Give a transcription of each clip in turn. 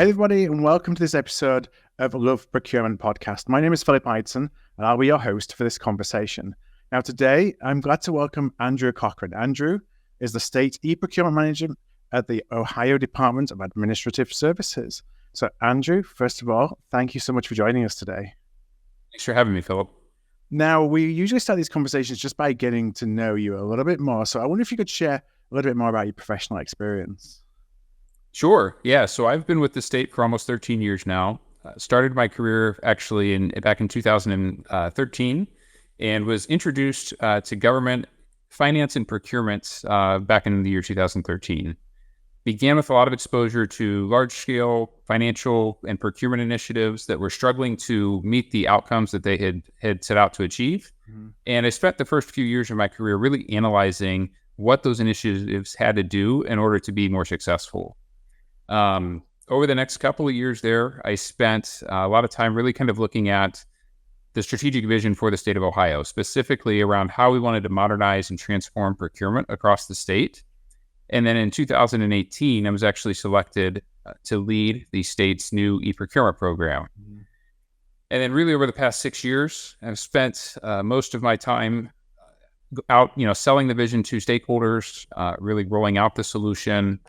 Hi, everybody, and welcome to this episode of Love Procurement Podcast. My name is Philip Ideson, and I'll be your host for this conversation. Now, today, I'm glad to welcome Andrew Cochran. Andrew is the State eProcurement Manager at the Ohio Department of Administrative Services. So, Andrew, first of all, thank you so much for joining us today. Thanks for having me, Philip. Now, we usually start these conversations just by getting to know you a little bit more. So I wonder if you could share a little bit more about your professional experience. Sure. Yeah. So I've been with the state for almost 13 years now. Started my career actually back in 2013 and was introduced to government finance and procurement back in the year 2013. Began with a lot of exposure to large-scale financial and procurement initiatives that were struggling to meet the outcomes that they had set out to achieve. Mm-hmm. And I spent the first few years of my career really analyzing what those initiatives had to do in order to be more successful. Over the next couple of years there, I spent a lot of time really kind of looking at the strategic vision for the state of Ohio, specifically around how we wanted to modernize and transform procurement across the state. And then in 2018, I was actually selected to lead the state's new eProcurement program. Mm-hmm. And then really over the past 6 years, I've spent most of my time out, selling the vision to stakeholders, really rolling out the solution,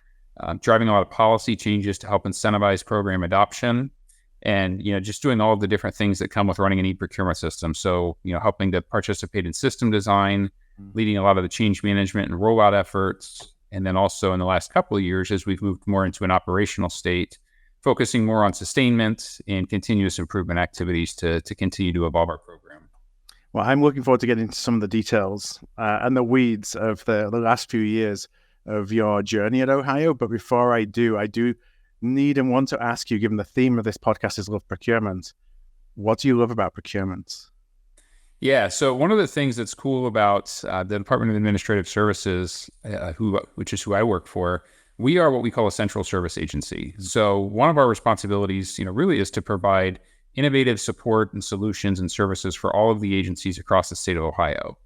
driving a lot of policy changes to help incentivize program adoption, and just doing all of the different things that come with running an e-procurement system. So helping to participate in system design, leading a lot of the change management and rollout efforts, and then also in the last couple of years, as we've moved more into an operational state, focusing more on sustainment and continuous improvement activities to continue to evolve our program. Well, I'm looking forward to getting into some of the details and the weeds of the last few years of your journey at Ohio. But before I do need and want to ask you, given the theme of this podcast is Love Procurement, what do you love about procurement? Yeah, so one of the things that's cool about the Department of Administrative Services, which is who I work for, we are what we call a central service agency. So one of our responsibilities, really is to provide innovative support and solutions and services for all of the agencies across the state of Ohio.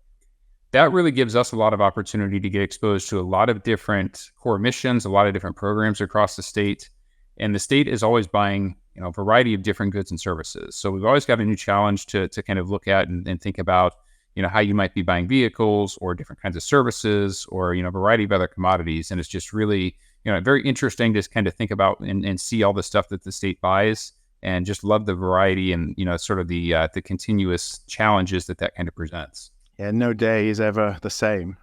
That really gives us a lot of opportunity to get exposed to a lot of different core missions, a lot of different programs across the state. And the state is always buying, a variety of different goods and services. So we've always got a new challenge to kind of look at and think about, how you might be buying vehicles or different kinds of services or, a variety of other commodities. And it's just really, very interesting to kind of think about and see all the stuff that the state buys, and just love the variety and, sort of the continuous challenges that kind of presents. Yeah, no day is ever the same.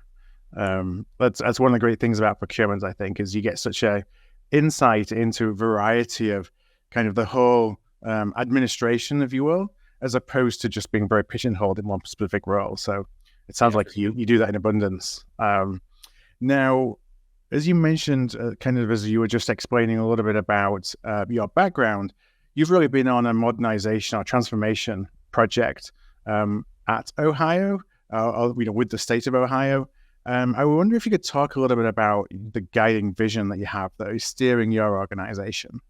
That's one of the great things about procurement, I think, is you get such a insight into a variety of kind of the whole administration, if you will, as opposed to just being very pigeonholed in one specific role. So it sounds like you do that in abundance. Now, as you mentioned, kind of as you were just explaining a little bit about your background, you've really been on a modernization or transformation project at Ohio, with the state of Ohio. I wonder if you could talk a little bit about the guiding vision that you have that is steering your organization.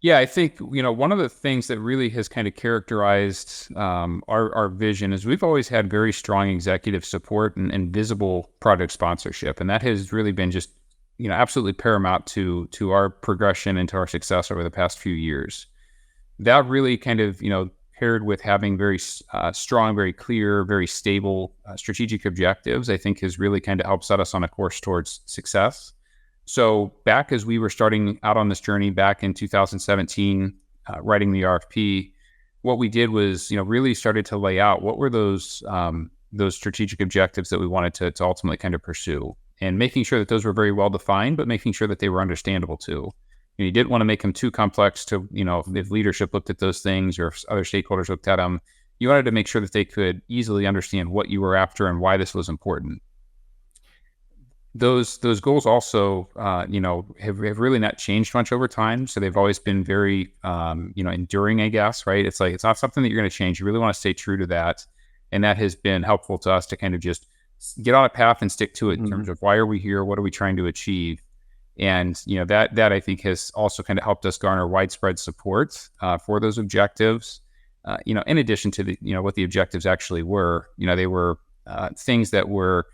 Yeah, I think, one of the things that really has kind of characterized our vision is we've always had very strong executive support and visible project sponsorship. And that has really been just, absolutely paramount to our progression and to our success over the past few years. That really kind of, paired with having very strong, very clear, very stable strategic objectives, I think has really kind of helped set us on a course towards success. So back as we were starting out on this journey back in 2017, writing the RFP, what we did was, really started to lay out what were those strategic objectives that we wanted to ultimately kind of pursue, and making sure that those were very well defined, but making sure that they were understandable too. You didn't want to make them too complex to, if leadership looked at those things or if other stakeholders looked at them, you wanted to make sure that they could easily understand what you were after and why this was important. Those goals also, have really not changed much over time. So they've always been very, enduring, I guess, right? It's like, it's not something that you're going to change. You really want to stay true to that. And that has been helpful to us to kind of just get on a path and stick to it in terms of why are we here? What are we trying to achieve? And, that I think has also kind of helped us garner widespread support for those objectives. In addition to what the objectives actually were, they were things that were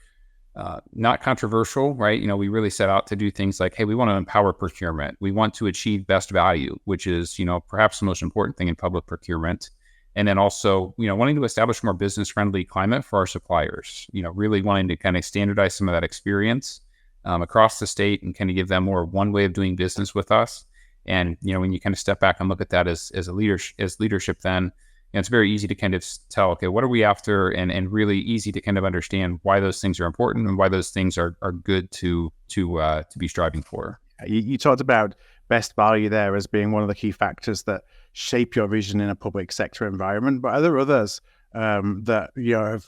not controversial, right? We really set out to do things like, hey, we want to empower procurement. We want to achieve best value, which is, perhaps the most important thing in public procurement. And then also, wanting to establish more business-friendly climate for our suppliers, really wanting to kind of standardize some of that experience across the state and kind of give them more one way of doing business with us. And, when you kind of step back and look at that as leadership, then it's very easy to kind of tell, okay, what are we after? And really easy to kind of understand why those things are important and why those things are good to be striving for. You talked about best value there as being one of the key factors that shape your vision in a public sector environment. But are there others that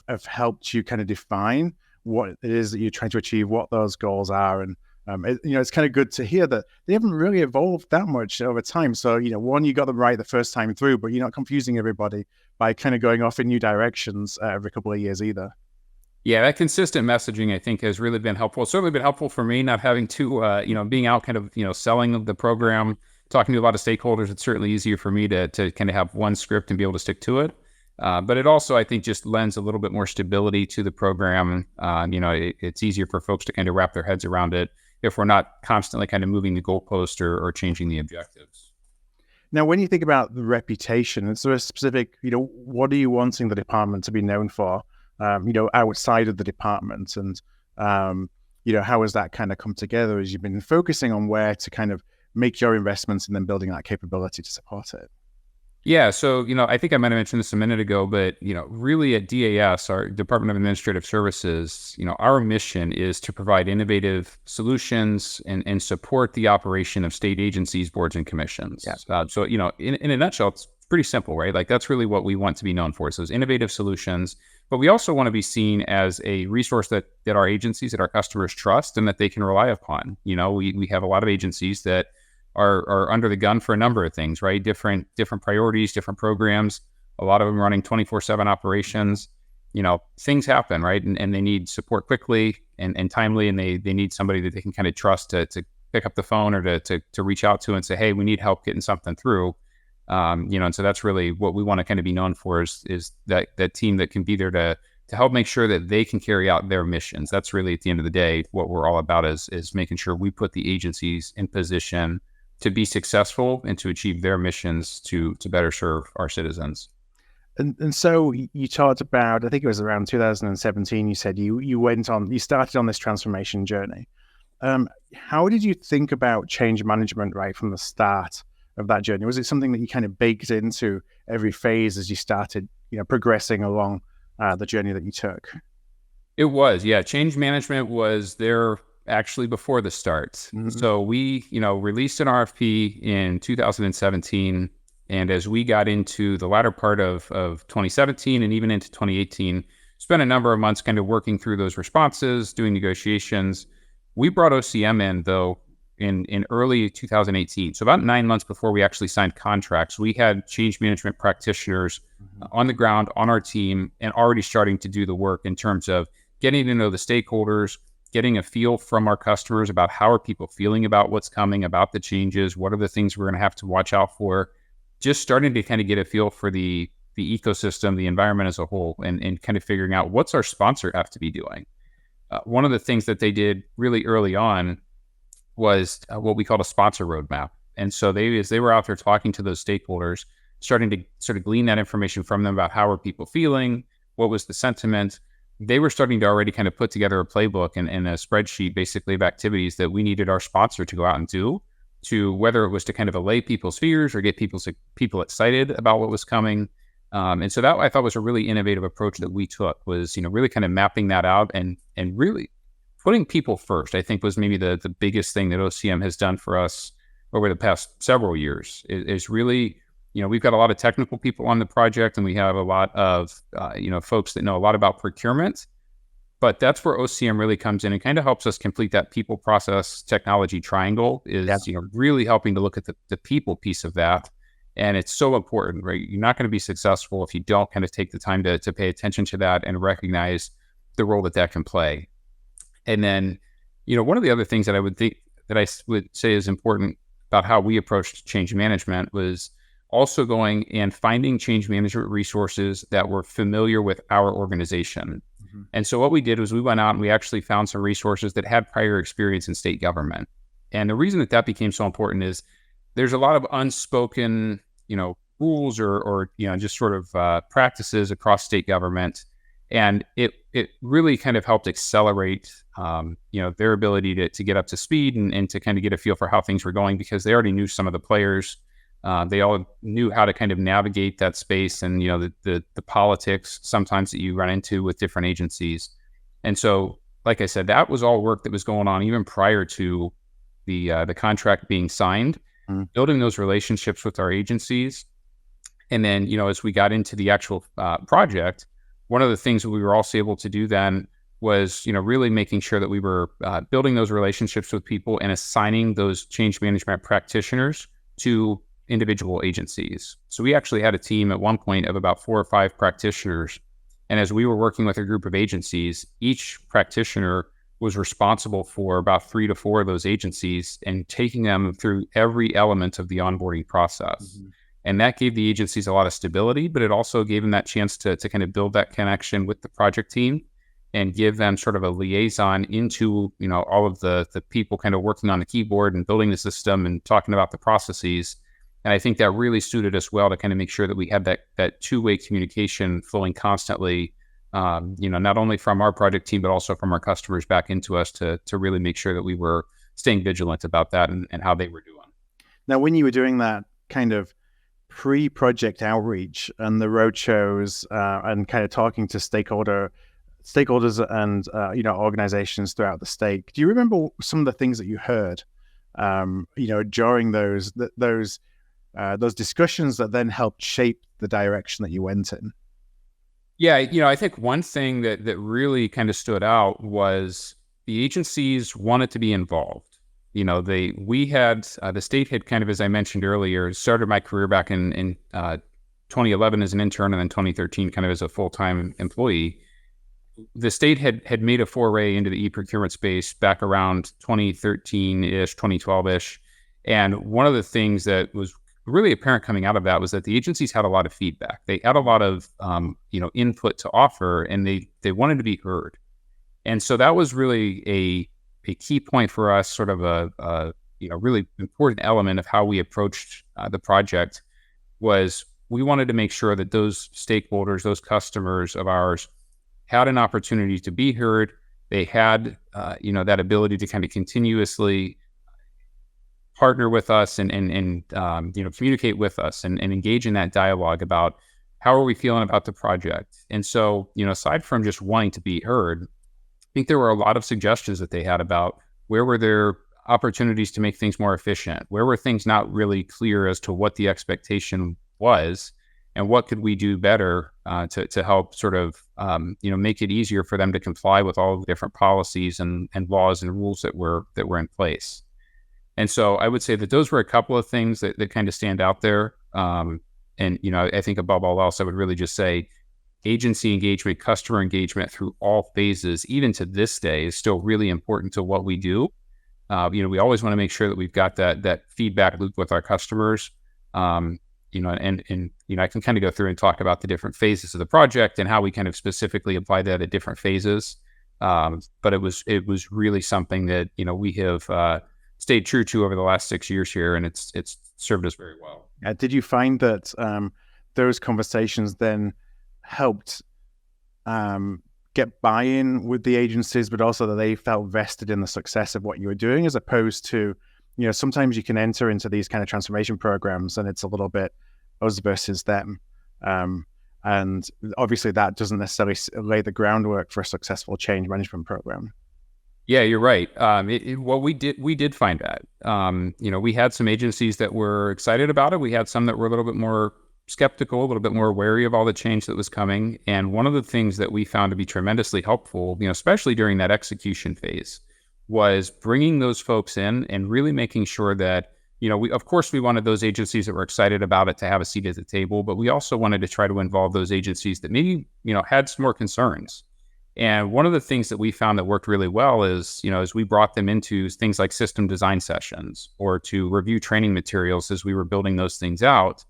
have helped you kind of define what it is that you're trying to achieve, what those goals are? And it's kind of good to hear that they haven't really evolved that much over time. So, one, you got them right the first time through, but you're not confusing everybody by kind of going off in new directions every couple of years either. Yeah, that consistent messaging, I think, has really been helpful. It's certainly been helpful for me, not having to, being out kind of, selling the program, talking to a lot of stakeholders. It's certainly easier for me to kind of have one script and be able to stick to it. But it also, I think, just lends a little bit more stability to the program. It's easier for folks to kind of wrap their heads around it if we're not constantly kind of moving the goalpost or changing the objectives. Now, when you think about the reputation, is there a specific, what are you wanting the department to be known for, outside of the department? And, how has that kind of come together as you've been focusing on where to kind of make your investments and then building that capability to support it? Yeah. So, I think I might have mentioned this a minute ago, but, really at DAS, our Department of Administrative Services, our mission is to provide innovative solutions and support the operation of state agencies, boards, and commissions. Yeah. So, in a nutshell, it's pretty simple, right? Like that's really what we want to be known for. So those innovative solutions, but we also want to be seen as a resource that our agencies, that our customers trust and that they can rely upon. We have a lot of agencies that are under the gun for a number of things, right? Different priorities, different programs, a lot of them running 24/7 operations. Things happen, right? And they need support quickly and timely, and they need somebody that they can kind of trust to pick up the phone or to reach out to and say, hey, we need help getting something through. And so that's really what we want to kind of be known for is that team that can be there to help make sure that they can carry out their missions. That's really at the end of the day, what we're all about is making sure we put the agencies in position to be successful and to achieve their missions to better serve our citizens. And so you talked about, I think it was around 2017, you said you started on this transformation journey. How did you think about change management right from the start of that journey? Was it something that you kind of baked into every phase as you started, progressing along the journey that you took? It was, yeah. Change management was there actually before the start. Mm-hmm. So we, released an RFP in 2017. And as we got into the latter part of 2017 and even into 2018, spent a number of months kind of working through those responses, doing negotiations. We brought OCM in, though, in early 2018. So about 9 months before we actually signed contracts, we had change management practitioners on the ground on our team and already starting to do the work in terms of getting to know the stakeholders, getting a feel from our customers about how are people feeling about what's coming, about the changes, what are the things we're going to have to watch out for, just starting to kind of get a feel for the ecosystem, the environment as a whole, and kind of figuring out what's our sponsor have to be doing. One of the things that they did really early on was what we called a sponsor roadmap. And so as they were out there talking to those stakeholders, starting to sort of glean that information from them about how are people feeling, what was the sentiment, they were starting to already kind of put together a playbook and a spreadsheet basically of activities that we needed our sponsor to go out and do, to whether it was to kind of allay people's fears or get people excited about what was coming. And so that I thought was a really innovative approach that we took, was, really kind of mapping that out and really putting people first, I think was maybe the biggest thing that OCM has done for us over the past several years is really, we've got a lot of technical people on the project and we have a lot of, folks that know a lot about procurement, but that's where OCM really comes in and kind of helps us complete that people, process, technology triangle is, really helping to look at the people piece of that. And it's so important, right? You're not going to be successful if you don't kind of take the time to pay attention to that and recognize the role that can play. And then, one of the other things that I would say is important about how we approached change management was also going and finding change management resources that were familiar with our organization. Mhm. And so what we did was we went out and we actually found some resources that had prior experience in state government. And the reason that became so important is there's a lot of unspoken, rules or just sort of practices across state government. And it really kind of helped accelerate, their ability to get up to speed and to kind of get a feel for how things were going, because they already knew some of the players. They all knew how to kind of navigate that space and, the politics sometimes that you run into with different agencies. And so, like I said, that was all work that was going on even prior to the contract being signed, building those relationships with our agencies. And then, as we got into the actual project, one of the things that we were also able to do then was, really making sure that we were building those relationships with people and assigning those change management practitioners to individual agencies. So we actually had a team at one point of about 4 or 5 practitioners. And as we were working with a group of agencies, each practitioner was responsible for about 3 to 4 of those agencies and taking them through every element of the onboarding process. Mhm. And that gave the agencies a lot of stability, but it also gave them that chance to kind of build that connection with the project team and give them sort of a liaison into, all of the people kind of working on the keyboard and building the system and talking about the processes. And I think that really suited us well to kind of make sure that we had that two-way communication flowing constantly, not only from our project team, but also from our customers back into us to really make sure that we were staying vigilant about that and how they were doing. Now, when you were doing that kind of pre-project outreach and the roadshows and kind of talking to stakeholders and organizations throughout the state, do you remember some of the things that you heard during those discussions that then helped shape the direction that you went in? Yeah, I think one thing that really kind of stood out was the agencies wanted to be involved. The state had kind of, as I mentioned earlier, started my career back in 2011 as an intern, and then 2013 kind of as a full-time employee. The state had made a foray into the eProcurement space back around 2013-ish, 2012-ish. And one of the things that was really apparent coming out of that was that the agencies had a lot of feedback. They had a lot of, input to offer, and they wanted to be heard. And so that was really a key point for us, sort of a really important element of how we approached the project. Was we wanted to make sure that those stakeholders, those customers of ours, had an opportunity to be heard. They had, that ability to kind of continuously partner with us and communicate with us and engage in that dialogue about how are we feeling about the project. And so, aside from just wanting to be heard, I think there were a lot of suggestions that they had about where were there opportunities to make things more efficient, where were things not really clear as to what the expectation was, and what could we do better to help sort of make it easier for them to comply with all of the different policies and laws and rules that were in place. And so I would say that those were a couple of things that kind of stand out there. And I think above all else, I would really just say agency engagement, customer engagement through all phases, even to this day, is still really important to what we do. We always want to make sure that we've got that feedback loop with our customers. And I can kind of go through and talk about the different phases of the project and how we kind of specifically apply that at different phases. But it was really something that, we have stayed true to over the last 6 years here, and it's served us very well. Did you find that those conversations then helped get buy-in with the agencies, but also that they felt vested in the success of what you were doing, as opposed to, sometimes you can enter into these kind of transformation programs and it's a little bit us versus them. And obviously that doesn't necessarily lay the groundwork for a successful change management program. Yeah, you're right. We did find that. We had some agencies that were excited about it. We had some that were a little bit more skeptical, a little bit more wary of all the change that was coming. And one of the things that we found to be tremendously helpful, especially during that execution phase, was bringing those folks in and really making sure that, of course we wanted those agencies that were excited about it to have a seat at the table, but we also wanted to try to involve those agencies that maybe, had some more concerns. And one of the things that we found that worked really well is, as we brought them into things like system design sessions or to review training materials as we were building those things out,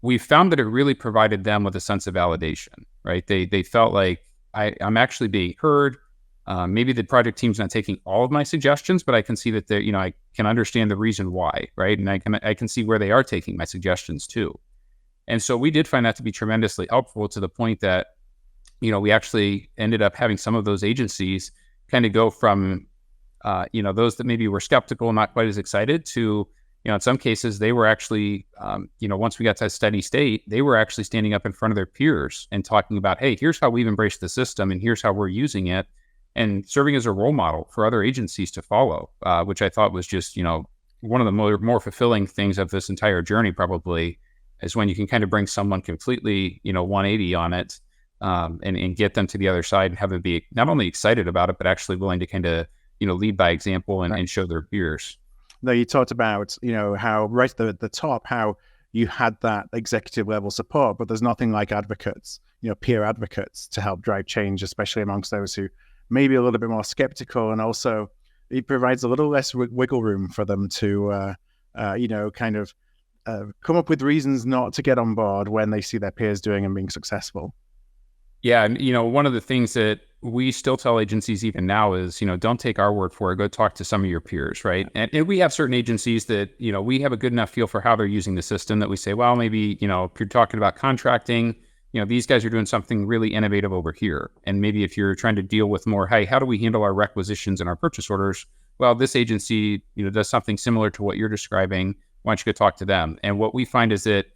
we found that it really provided them with a sense of validation, right? They felt like, I'm actually being heard. Maybe the project team's not taking all of my suggestions, but I can see that they're, I can understand the reason why, right? And I can see where they are taking my suggestions too. And so we did find that to be tremendously helpful, to the point that, we actually ended up having some of those agencies kind of go from, those that maybe were skeptical, not quite as excited, to, in some cases they were actually, once we got to a steady state, they were actually standing up in front of their peers and talking about, hey, here's how we've embraced the system and here's how we're using it, and serving as a role model for other agencies to follow, which I thought was just, one of the more fulfilling things of this entire journey, probably, is when you can kind of bring someone completely, 180 on it, and get them to the other side and have them be not only excited about it, but actually willing to kind of, lead by example and show their peers. No, you talked about, how right at the top, how you had that executive level support, but there's nothing like advocates, peer advocates, to help drive change, especially amongst those who may be a little bit more skeptical. And also it provides a little less wiggle room for them to, kind of come up with reasons not to get on board when they see their peers doing and being successful. Yeah. And, one of the things that we still tell agencies even now is, don't take our word for it. Go talk to some of your peers, right? And we have certain agencies that, we have a good enough feel for how they're using the system that we say, well, maybe, if you're talking about contracting, these guys are doing something really innovative over here. And maybe if you're trying to deal with more, hey, how do we handle our requisitions and our purchase orders? Well, this agency, does something similar to what you're describing. Why don't you go talk to them? And what we find is that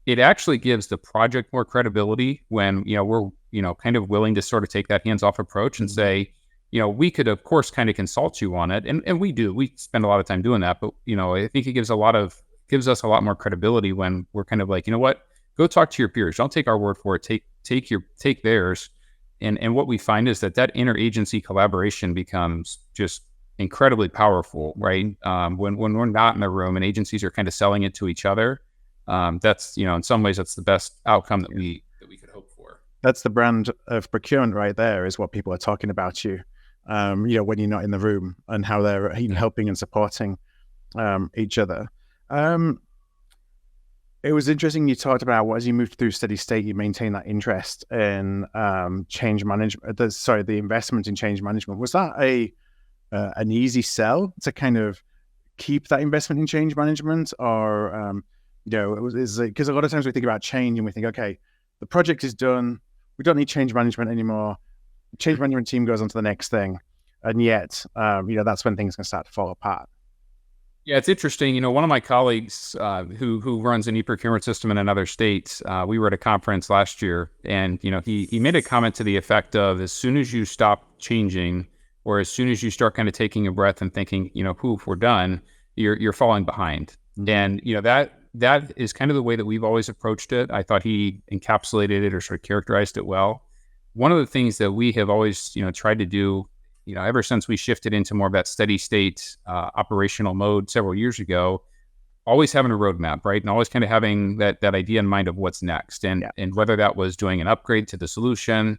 it actually gives the project more credibility when, we're, kind of willing to sort of take that hands-off approach and say, we could, of course, kind of consult you on it. And we do. We spend a lot of time doing that. But, I think it gives us a lot more credibility when we're kind of like, what? Go talk to your peers. Don't take our word for it. Take theirs. And what we find is that interagency collaboration becomes just incredibly powerful, right? When we're not in the room and agencies are kind of selling it to each other, that's, in some ways, that's the best outcome that we could hope for. That's the brand of procurement right there, is what people are talking about you, when you're not in the room, and how they're helping and supporting each other. It was interesting. You talked about as you moved through steady state, you maintain that interest in change management. The investment in change management. Was that an easy sell to kind of keep that investment in change management, or because a lot of times we think about change and we think, okay, the project is done, we don't need change management anymore. Change management team goes on to the next thing, and yet that's when things can start to fall apart. Yeah, it's interesting. One of my colleagues who runs an eProcurement system in another state, we were at a conference last year, and he made a comment to the effect of, as soon as you stop changing, or as soon as you start kind of taking a breath and thinking, poof, we're done, you're falling behind. Mm-hmm. And that is kind of the way that we've always approached it. I thought he encapsulated it, or sort of characterized it well. One of the things that we have always tried to do, ever since we shifted into more of that steady state operational mode several years ago, always having a roadmap, right? And always kind of having that idea in mind of what's next. And whether that was doing an upgrade to the solution,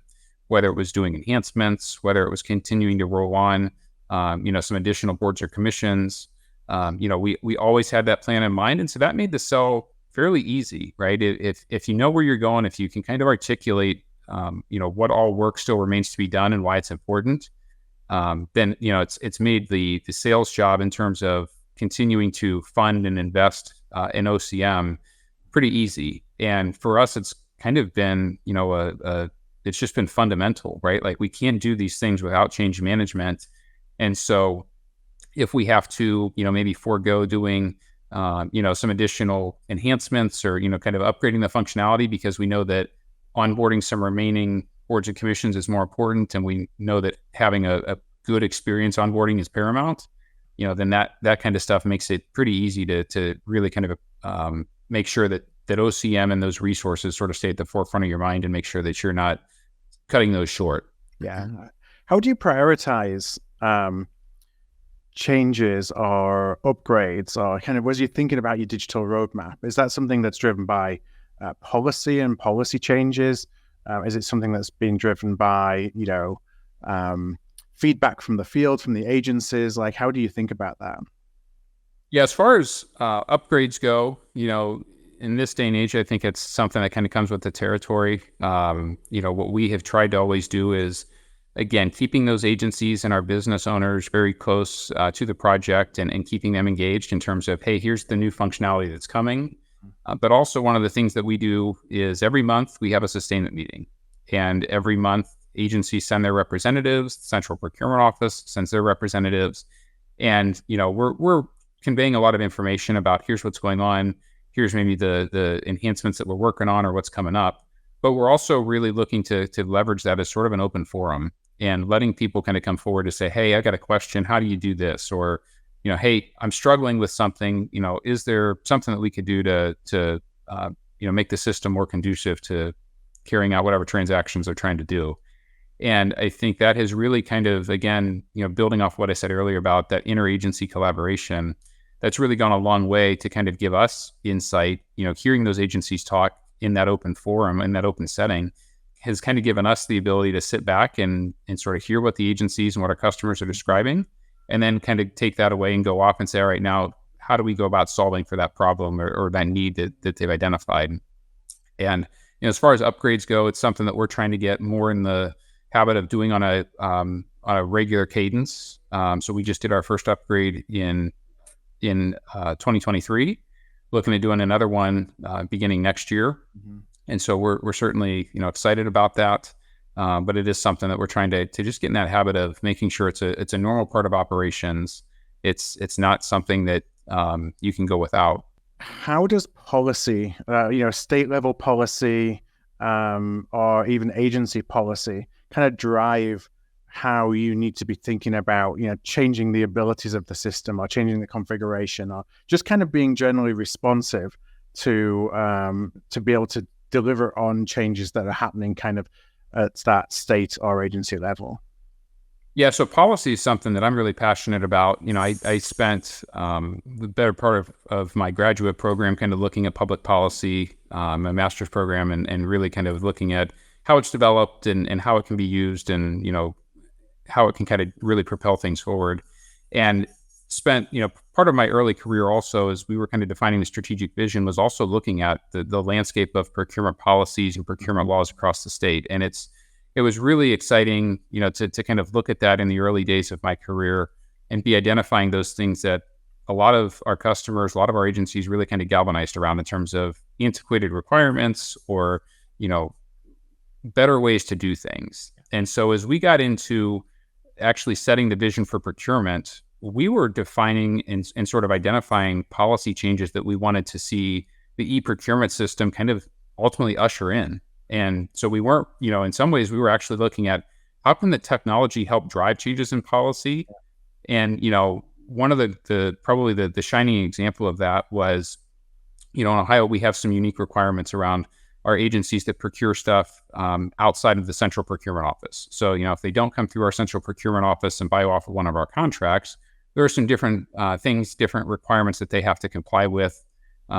whether it was doing enhancements, whether it was continuing to roll on, some additional boards or commissions, we always had that plan in mind. And so that made the sell fairly easy, right? If you know where you're going, if you can kind of articulate, what all work still remains to be done and why it's important, then it's made the sales job in terms of continuing to fund and invest in OCM pretty easy. And for us, it's kind of been it's just been fundamental, right? Like, we can't do these things without change management. And so if we have to maybe forego doing some additional enhancements, or kind of upgrading the functionality, because we know that onboarding some remaining boards and commissions is more important, and we know that having a good experience onboarding is paramount, then that kind of stuff makes it pretty easy to really kind of make sure that OCM and those resources sort of stay at the forefront of your mind, and make sure that you're not cutting those short. Yeah. How do you prioritize changes or upgrades, or kind of, as you're thinking about your digital roadmap? Is that something that's driven by policy and policy changes? Is it something that's being driven by, feedback from the field, from the agencies? Like, how do you think about that? Yeah, as far as upgrades go, in this day and age, I think it's something that kind of comes with the territory. What we have tried to always do is, again, keeping those agencies and our business owners very close to the project and keeping them engaged in terms of, hey, here's the new functionality that's coming. But also one of the things that we do is every month we have a sustainment meeting. And every month agencies send their representatives, the Central Procurement Office sends their representatives. And, we're conveying a lot of information about here's what's going on, here's maybe the enhancements that we're working on or what's coming up. But we're also really looking to leverage that as sort of an open forum and letting people kind of come forward to say, hey, I got a question. How do you do this? Or, hey, I'm struggling with something. Is there something that we could do to make the system more conducive to carrying out whatever transactions they're trying to do? And I think that has really kind of, again, building off what I said earlier about that interagency collaboration, that's really gone a long way to kind of give us insight. Hearing those agencies talk in that open forum, in that open setting, has kind of given us the ability to sit back and sort of hear what the agencies and what our customers are describing, and then kind of take that away and go off and say, all right, now, how do we go about solving for that problem or that need that they've identified? And as far as upgrades go, it's something that we're trying to get more in the habit of doing on a regular cadence. So we just did our first upgrade in 2023, looking at doing another one beginning next year. Mm-hmm. And so we're certainly excited about that. But it is something that we're trying to just get in that habit of making sure it's a normal part of operations. It's not something that you can go without. How does policy, state level policy, or even agency policy, kind of drive how you need to be thinking about, changing the abilities of the system or changing the configuration, or just kind of being generally responsive to be able to deliver on changes that are happening kind of at that state or agency level? Yeah, so policy is something that I'm really passionate about. I spent the better part of my graduate program kind of looking at public policy, my master's program, and really kind of looking at how it's developed and how it can be used and, how it can kind of really propel things forward. And spent, part of my early career also, as we were kind of defining the strategic vision, was also looking at the landscape of procurement policies and procurement laws across the state. And it was really exciting, to kind of look at that in the early days of my career and be identifying those things that a lot of our customers, a lot of our agencies really kind of galvanized around in terms of antiquated requirements or, better ways to do things. And so as we got into actually setting the vision for procurement, we were defining and sort of identifying policy changes that we wanted to see the eProcurement system kind of ultimately usher in. And so we weren't, in some ways we were actually looking at how can the technology help drive changes in policy? And, one of probably the shining example of that was, in Ohio, we have some unique requirements around our agencies that procure stuff outside of the Central Procurement Office. So, if they don't come through our Central Procurement Office and buy off of one of our contracts, there are some different different requirements that they have to comply with.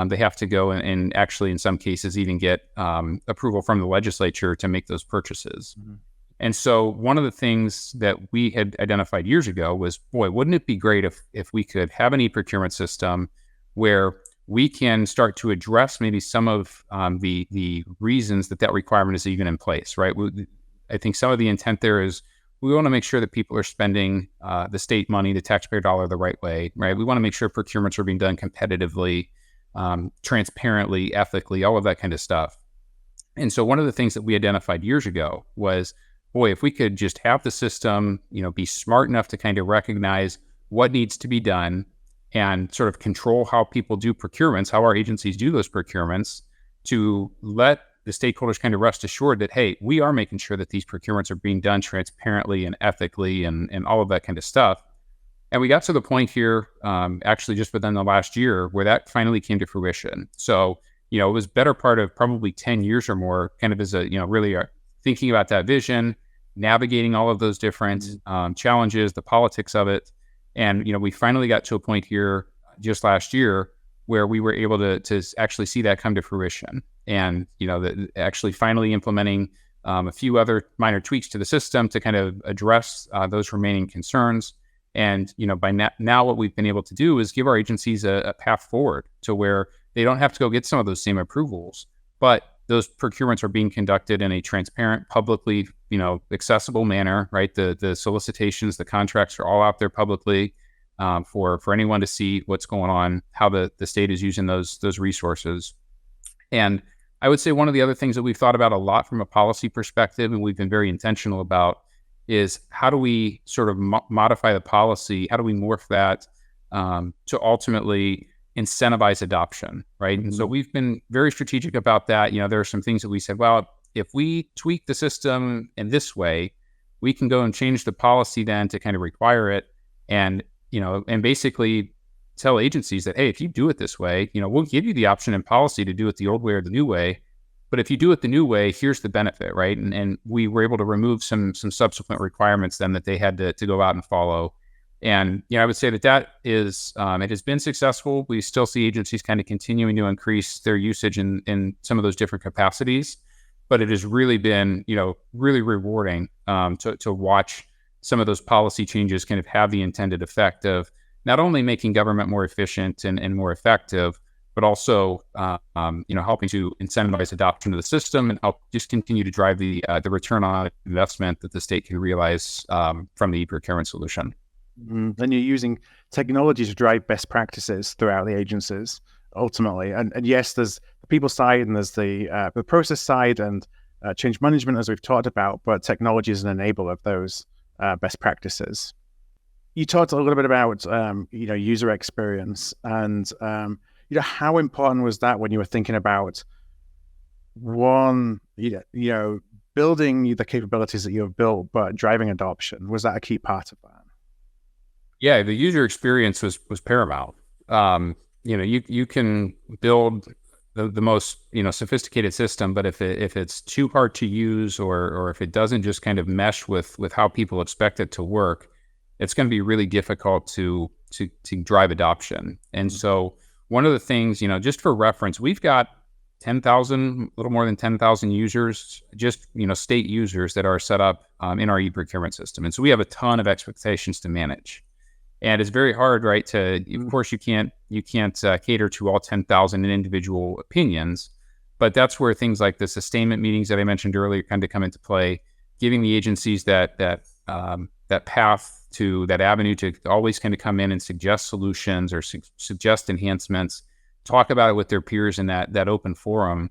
They have to go and actually, in some cases, even get approval from the legislature to make those purchases. Mm-hmm. And so one of the things that we had identified years ago was, boy, wouldn't it be great if we could have an e-procurement system where we can start to address maybe some of the reasons that requirement is even in place, right? I think some of the intent there is we want to make sure that people are spending the state money, the taxpayer dollar, the right way, right? We want to make sure procurements are being done competitively, transparently, ethically, all of that kind of stuff. And so one of the things that we identified years ago was, boy, if we could just have the system, be smart enough to kind of recognize what needs to be done and sort of control how people do procurements, how our agencies do those procurements, to let the stakeholders kind of rest assured that, hey, we are making sure that these procurements are being done transparently and ethically and all of that kind of stuff. And we got to the point here, actually just within the last year, where that finally came to fruition. So, it was better part of probably 10 years or more, kind of as a, really thinking about that vision, navigating all of those different challenges, the politics of it. And, we finally got to a point here just last year where we were able to actually see that come to fruition. And, actually finally implementing a few other minor tweaks to the system to kind of address those remaining concerns. And, by now what we've been able to do is give our agencies a path forward to where they don't have to go get some of those same approvals, but those procurements are being conducted in a transparent, publicly, accessible manner, right? The solicitations, the contracts are all out there publicly for anyone to see what's going on, how the state is using those resources. And I would say one of the other things that we've thought about a lot from a policy perspective, and we've been very intentional about, is how do we sort of modify the policy? How do we morph that to ultimately incentivize adoption, right? Mm-hmm. And so we've been very strategic about that. There are some things that we said, well, if we tweak the system in this way, we can go and change the policy then to kind of require it, and basically tell agencies that, hey, if you do it this way, we'll give you the option in policy to do it the old way or the new way. But if you do it the new way, here's the benefit, right? And we were able to remove some subsequent requirements then that they had to go out and follow. And I would say that is it has been successful. We still see agencies kind of continuing to increase their usage in some of those different capacities, but it has really been really rewarding to watch some of those policy changes kind of have the intended effect of not only making government more efficient and more effective, but also helping to incentivize adoption of the system and help just continue to drive the return on investment that the state can realize from the eProcurement solution. Then you're using technology to drive best practices throughout the agencies, ultimately. And yes, there's the people side and there's the process side and change management, as we've talked about, but technology is an enabler of those best practices. You talked a little bit about user experience and how important was that when you were thinking about building the capabilities that you have built, but driving adoption? Was that a key part of that? Yeah, the user experience was paramount. You can build the most sophisticated system, but if it's too hard to use or if it doesn't just kind of mesh with how people expect it to work, it's going to be really difficult to drive adoption. And so one of the things, just for reference, we've got 10,000, a little more than 10,000 users, just state users that are set up in our eProcurement system, and so we have a ton of expectations to manage. And it's very hard, right? Of course, you can't cater to all 10,000 individual opinions, but that's where things like the sustainment meetings that I mentioned earlier kind of come into play, giving the agencies that path to that avenue to always kind of come in and suggest solutions or suggest enhancements, talk about it with their peers in that open forum,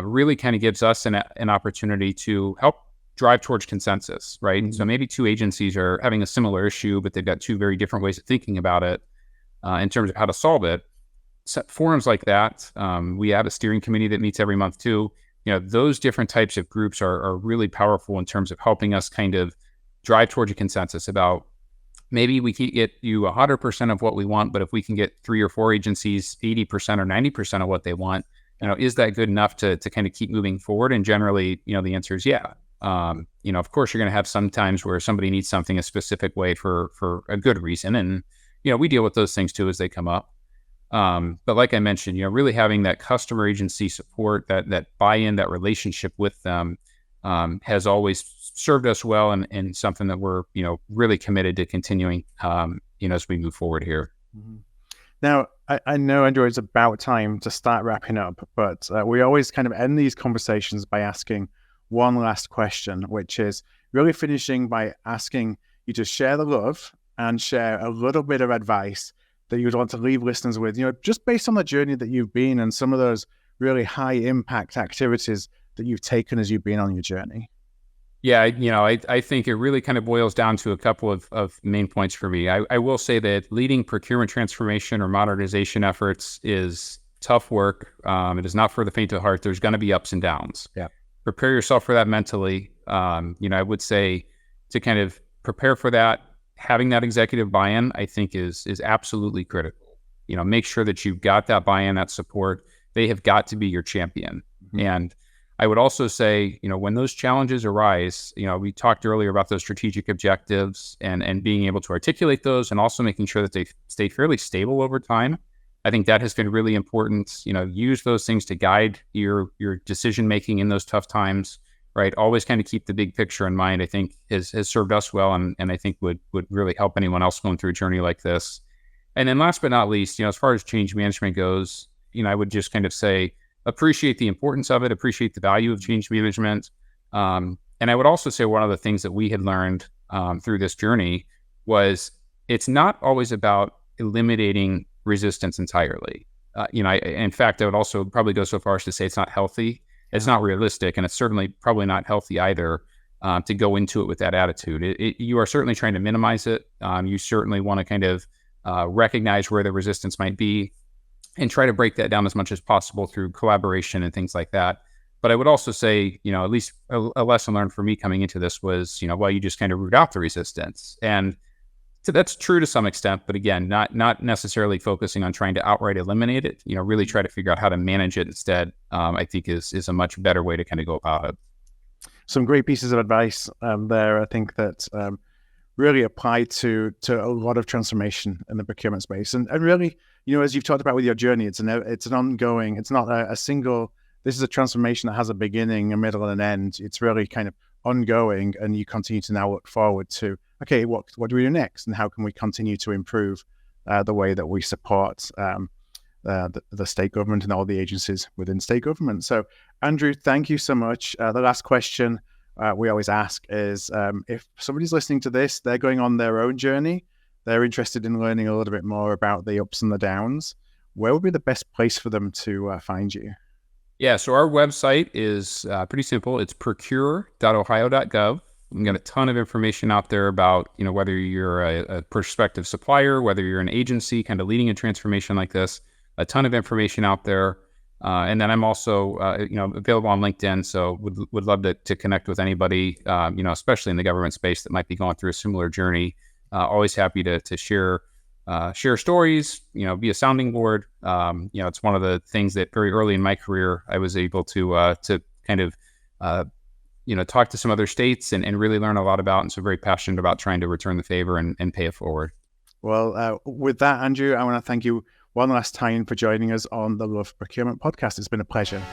really kind of gives us an opportunity to help drive towards consensus, right? Mm-hmm. So maybe two agencies are having a similar issue, but they've got two very different ways of thinking about it in terms of how to solve it. So forums like that, we have a steering committee that meets every month too. Those different types of groups are really powerful in terms of helping us kind of drive towards a consensus about maybe we can't get you 100% of what we want, but if we can get 3 or 4 agencies 80% or 90% of what they want, is that good enough to kind of keep moving forward? And generally, the answer is yeah. Of course, you're going to have some times where somebody needs something a specific way for a good reason. And, we deal with those things too as they come up. But like I mentioned, really having that customer agency support, that buy-in, that relationship with them has always served us well and something that we're, really committed to continuing, as we move forward here. Mm-hmm. Now, I know, Andrew, it's about time to start wrapping up, but we always kind of end these conversations by asking one last question, which is really finishing by asking you to share the love and share a little bit of advice that you'd want to leave listeners with, just based on the journey that you've been and some of those really high impact activities that you've taken as you've been on your journey. Yeah, I think it really kind of boils down to a couple of main points for me. I will say that leading procurement transformation or modernization efforts is tough work. It is not for the faint of heart. There's going to be ups and downs. Yeah. Prepare yourself for that mentally. I would say to kind of prepare for that, having that executive buy-in, I think is absolutely critical. Make sure that you've got that buy-in, that support. They have got to be your champion. Mm-hmm. And I would also say, when those challenges arise, we talked earlier about those strategic objectives and being able to articulate those and also making sure that they stay fairly stable over time. I think that has been really important. Use those things to guide your decision-making in those tough times, right? Always kind of keep the big picture in mind, I think has served us well and I think would really help anyone else going through a journey like this. And then last but not least, as far as change management goes, I would just kind of say, appreciate the importance of it, appreciate the value of change management. And I would also say one of the things that we had learned through this journey was it's not always about eliminating resistance entirely. In fact, I would also probably go so far as to say it's not healthy. It's not realistic, and it's certainly probably not healthy either to go into it with that attitude. You are certainly trying to minimize it. You certainly want to kind of recognize where the resistance might be and try to break that down as much as possible through collaboration and things like that. But I would also say, at least a lesson learned for me coming into this was, you just kind of root out the resistance. And so that's true to some extent, but again, not necessarily focusing on trying to outright eliminate it. Really try to figure out how to manage it instead. I think is a much better way to kind of go about it. Some great pieces of advice there. I think that really apply to a lot of transformation in the procurement space, and really, as you've talked about with your journey, it's an ongoing. It's not a single. This is a transformation that has a beginning, a middle, and an end. It's really kind of ongoing, and you continue to now look forward to, okay, what do we do next, and how can we continue to improve the way that we support the state government and all the agencies within state government. So, Andrew, thank you so much. The last question we always ask is, if somebody's listening to this, they're going on their own journey, they're interested in learning a little bit more about the ups and the downs, where would be the best place for them to find you? Yeah, so our website is pretty simple. It's procure.ohio.gov. We've got a ton of information out there about, whether you're a prospective supplier, whether you're an agency kind of leading a transformation like this, a ton of information out there. And then I'm also, available on LinkedIn. So would love to connect with anybody, especially in the government space that might be going through a similar journey. Always happy to share stories, be a sounding board. It's one of the things that very early in my career, I was able to kind of, talk to some other states and really learn a lot about. And so very passionate about trying to return the favor and pay it forward. Well, with that, Andrew, I want to thank you one last time for joining us on the Love Procurement podcast. It's been a pleasure.